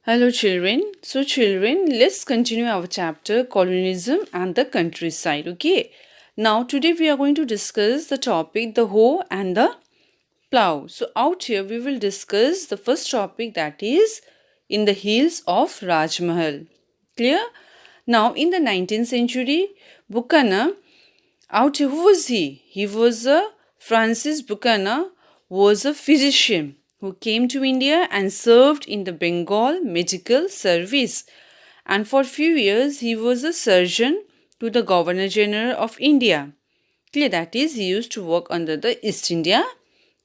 Hello children. So children, let's continue our chapter Colonialism and the Countryside. Okay. Now today we are going to discuss the topic the hoe and the plow. So out here we will discuss the first topic, that is in the hills of Rajmahal. Clear? Now in the 19th century, Buchanan, out here, who was he? He was a Francis Buchanan, was a physician who came to India and served in the Bengal Medical Service. And for few years, he was a surgeon to the Governor General of India. Clear, that is, he used to work under the East India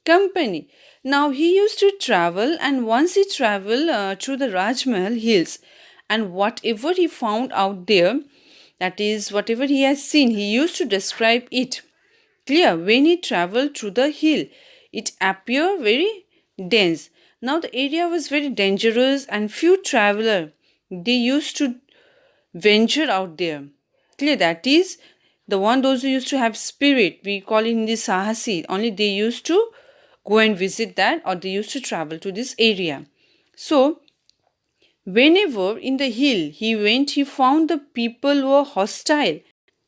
Company. Now, he used to travel, and once he traveled through the Rajmahal hills, and whatever he found out there, that is, whatever he has seen, he used to describe it. Clear, when he traveled through the hill, it appeared very dense. Now the area was very dangerous and few traveler, they used to venture out there. Clear, that is the one, those who used to have spirit, we call it in the Sahasi, only they used to go and visit that, or they used to travel to this area. So whenever in the hill he went, he found the people were hostile,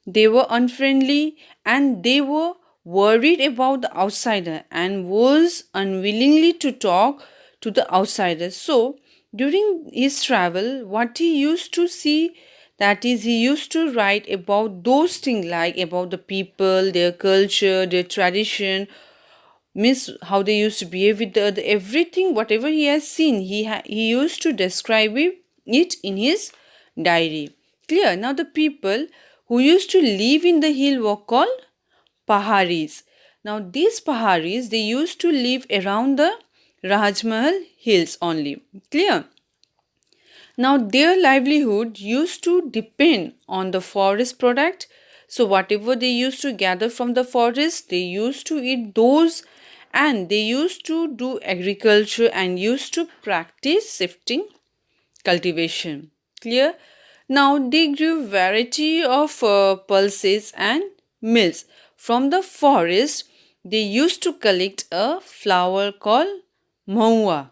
they were unfriendly, and they were worried about the outsider and was unwillingly to talk to the outsiders. So during his travel, what he used to see, that is, he used to write about those things, like about the people, their culture, their tradition, means how they used to behave with everything, whatever he has seen, he used to describe it in his diary. Clear. Now the people who used to live in the hill were called Paharis. Now these Paharis, they used to live around the Rajmahal hills only. Clear. Now their livelihood used to depend on the forest product. So whatever they used to gather from the forest, they used to eat those, and they used to do agriculture and used to practice shifting cultivation. Clear? Now they grew variety of pulses and mills. From the forest, they used to collect a flower called maua.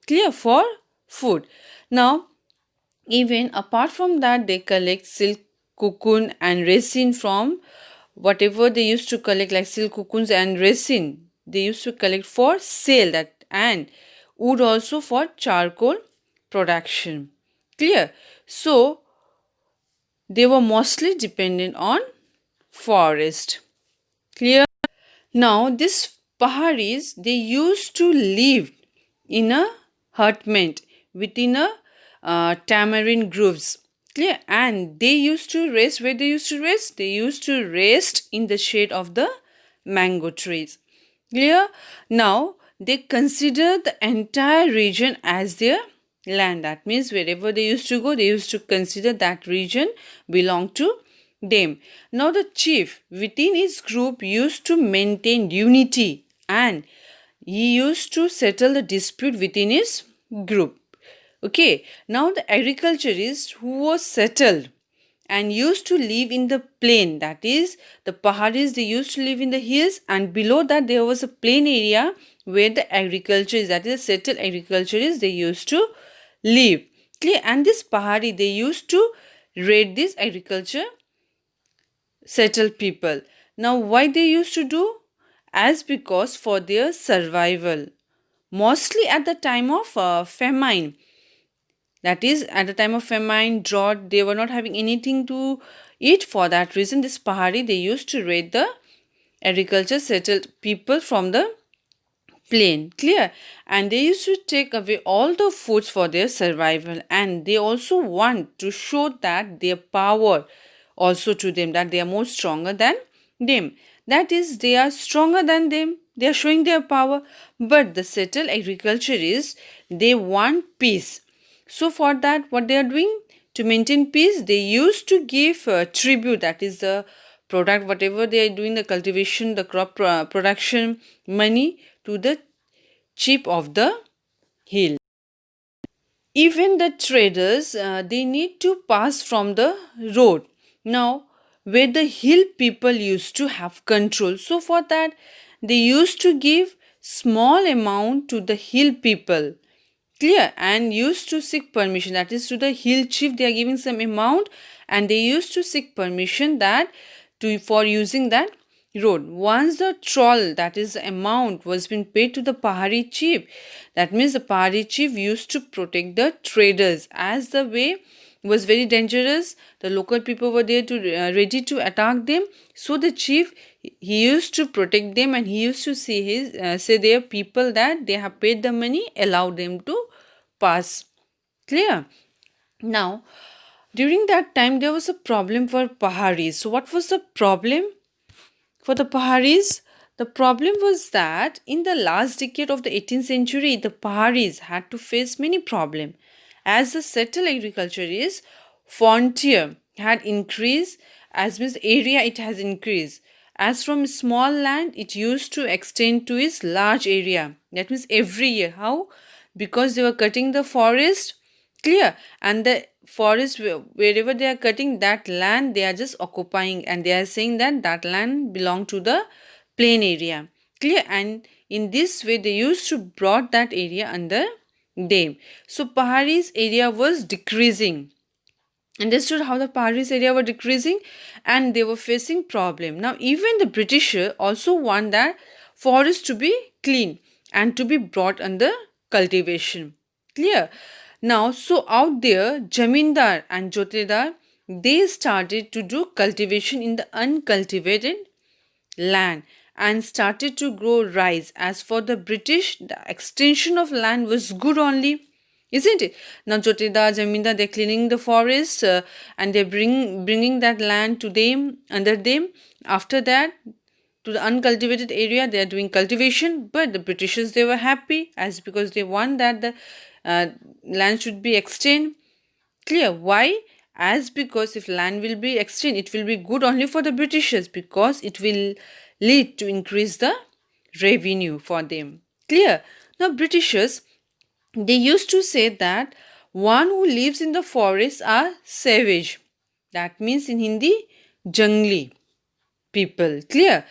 Clear? For food. Now, even apart from that, they collect silk, cocoon and resin from whatever they used to collect, like silk, cocoons and resin. They used to collect for sale, that, and wood also for charcoal production. Clear? So they were mostly dependent on forest. Clear? Now these Paharis, they used to live in a hutment within a tamarind groves. Clear? And they used to rest. Where they used to rest? They used to rest in the shade of the mango trees. Clear? Now they consider the entire region as their land. That means wherever they used to go, they used to consider that region belonged to them. Now the chief within his group used to maintain unity, and he used to settle the dispute within his group. Okay, now the agriculturist who was settled and used to live in the plain, that is, the Paharis, they used to live in the hills, and below that there was a plain area where the agriculture is, that is, settled agriculturists, they used to live. Clear? And this Pahari, they used to raid this agriculture settled people. Now why they used to do? As because for their survival, mostly at the time of famine, that is, at the time of famine, drought, they were not having anything to eat. For that reason, this Pahari, they used to raid the agriculture settled people from the plain. Clear? And they used to take away all the foods for their survival, and they also want to show that their power also to them, that they are more stronger than them, that is, they are stronger than them, they are showing their power. But the settled agriculturists, they want peace. So for that, what they are doing to maintain peace, they used to give tribute, that is the product, whatever they are doing, the cultivation, the crop production, money to the chief of the hill. Even the traders, they need to pass from the road. Now, where the hill people used to have control. So for that, they used to give small amount to the hill people. Clear? And used to seek permission, that is to the hill chief they are giving some amount, and they used to seek permission that for using that road. Once the troll, that is the amount, was been paid to the Pahari chief, that means the Pahari chief used to protect the traders, as the way was very dangerous. The local people were there to ready to attack them. So the chief, he used to protect them, and he used to say their people that they have paid the money, allow them to pass. Clear? Now, during that time, there was a problem for Paharis. So, what was the problem for the Paharis? The problem was that in the last decade of the 18th century, the Paharis had to face many problems. As the settled agriculture is, frontier had increased, as means area it has increased. As from small land, it used to extend to its large area. That means every year. How? Because they were cutting the forest. Clear? And the forest, wherever they are cutting that land, they are just occupying, and they are saying that that land belong to the plain area. Clear? And in this way, they used to brought that area under them. So Pahari's area was decreasing. Understood how the Paris area were decreasing, and they were facing problem. Now even the British also want that forest to be clean and to be brought under cultivation. Clear? Now so out there, Jamindar and Jotedar, they started to do cultivation in the uncultivated land and started to grow rice. As for the British, the extension of land was good only, isn't it? Now Joteda, Jaminda, they're cleaning the forest, and they're bringing that land to them, under them. After that, to the uncultivated area, they are doing cultivation. But the Britishers, they were happy, as because they want that the land should be extended. Clear? Why? As because if land will be extended, it will be good only for the Britishers, because it will lead to increase the revenue for them. Clear? Now Britishers, they used to say that one who lives in the forest are savage. That means in Hindi, jungli people. Clear?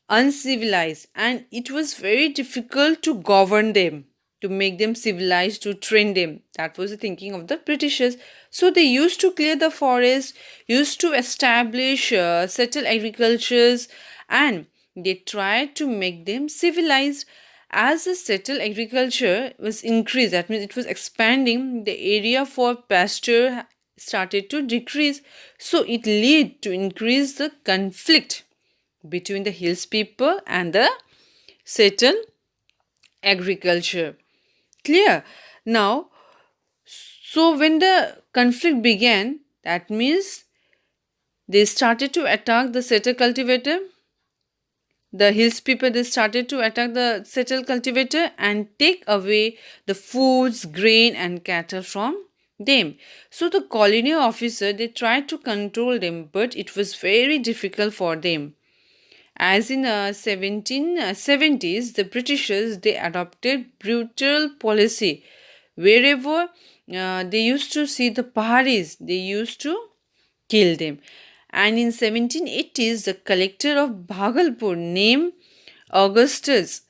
Uncivilized, and it was very difficult to govern them, to make them civilized, to train them. That was the thinking of the Britishers. So they used to clear the forest, used to establish settle agricultures, and they tried to make them civilized. As the settled agriculture was increased, that means it was expanding, the area for pasture started to decrease. So it led to increase the conflict between the hills people and the settled agriculture. Clear? Now, so when the conflict began, that means they started to attack the settled cultivator. The hills people, they started to attack the settled cultivator and take away the foods, grain and cattle from them. So the colonial officer, they tried to control them, but it was very difficult for them. As in 1770s, the Britishers, they adopted brutal policy. Wherever they used to see the Paharis, they used to kill them. And in 1780s, the collector of Bhagalpur, named Augustus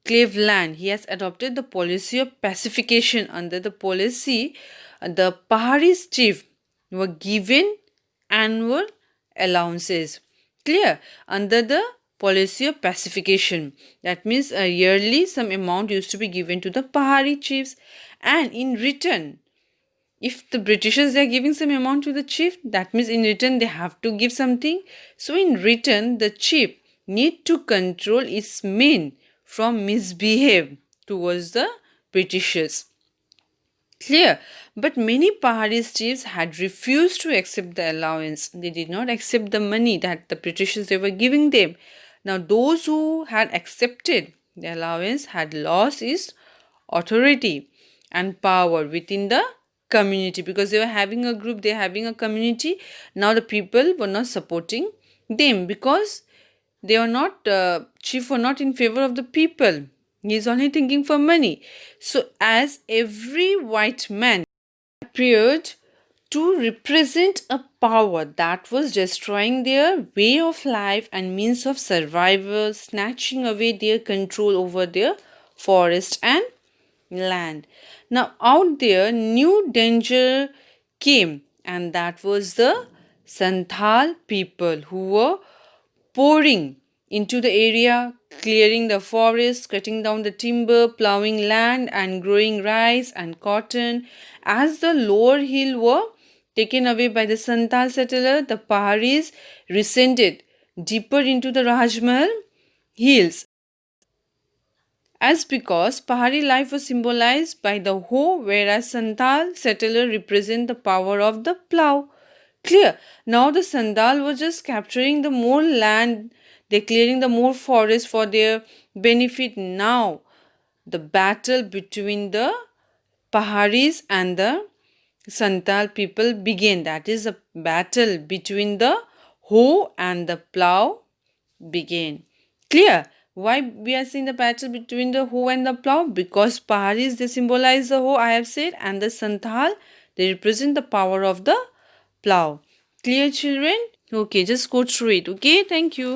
Cleveland, he has adopted the policy of pacification. Under the policy, the Paharis chief were given annual allowances. Clear? Under the policy of pacification, that means yearly some amount used to be given to the Pahari chiefs, and in return, if the Britishers, they are giving some amount to the chief, that means in return they have to give something. So in return, the chief need to control its men from misbehave towards the Britishers. Clear? But many Pahari chiefs had refused to accept the allowance. They did not accept the money that the Britishers, they were giving them. Now those who had accepted the allowance had lost its authority and power within the community, because they were having a group, they were having a community. Now the people were not supporting them, because they were not, chief were not in favor of the people. He is only thinking for money. So as every white man appeared to represent a power that was destroying their way of life and means of survival, snatching away their control over their forest and land. Now, out there, new danger came, and that was the Santhal people who were pouring into the area, clearing the forest, cutting down the timber, plowing land, and growing rice and cotton. As the lower hill were taken away by the Santhal settler, the Paharis descended deeper into the Rajmahal hills, as because Pahari life was symbolized by the hoe, whereas Santhal settler represent the power of the plow. Clear. Now the Sandal was just capturing the more land, they're clearing the more forest for their benefit. Now the battle between the Paharis and the Santal people began. That is, a battle between the hoe and the plow began. Clear? Why we are seeing the battle between the hoe and the plow? Because Paharis, they symbolize the hoe, I have said, and the Santhal, they represent the power of the plow. Clear, children? Okay, just go through it. Okay, thank you.